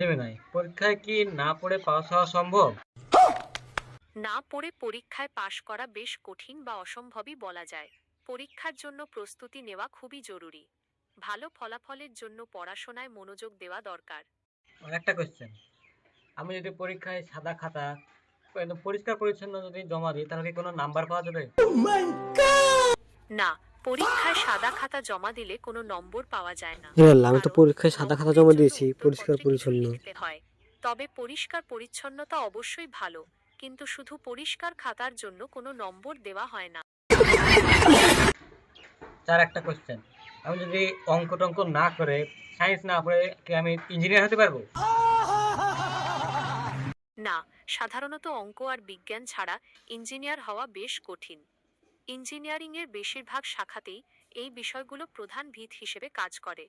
Gemini, পরীক্ষায় কি না পড়ে পাস হওয়া সম্ভব? না পড়ে পরীক্ষায় পাশ করা বেশ কঠিন বা অসম্ভবই বলা যায়। পরীক্ষার জন্য প্রস্তুতি নেওয়া খুবই জরুরি। ভালো ফলাফলের জন্য পড়াশোনায় মনোযোগ দেওয়া দরকার। আর একটা কোয়েশ্চেন, আমি যদি পরীক্ষায় সাদা খাতা একদম পরিষ্কার পরিচ্ছন্ন যদি জমা দিই তাহলে কি কোনো নাম্বার পাওয়া যাবে? না, পরীক্ষায় সাদা খাতা জমা দিলে কোনো নম্বর পাওয়া যায় না। আমি তো কারণ পরীক্ষায় সাদা খাতা নম্বরের জমা জন্য দিয়েছি পরিষ্কার উত্তরপত্রে কিছু পরিচ্ছন্ন। লিখতে হয়। তবে পরিষ্কার পরিচ্ছন্নতা অবশ্যই ভালো, কিন্তু শুধু পরিষ্কার খাতার জন্য কোনো নম্বর দেওয়া হয় না। চার একটা কোয়েশ্চেন, আমি যদি অঙ্ক টঙ্ক না করে সায়েন্স না পড়ে কি আমি ইঞ্জিনিয়ার হতে পারবো? না, সাধারণত অঙ্ক আর বিজ্ঞান ছাড়া ইঞ্জিনিয়ার হওয়া বেশ কঠিন। ইঞ্জিনিয়ারিংয়ের বেশিরভাগ শাখাতেই এই বিষয়গুলো প্রধান ভিত হিসেবে কাজ করে।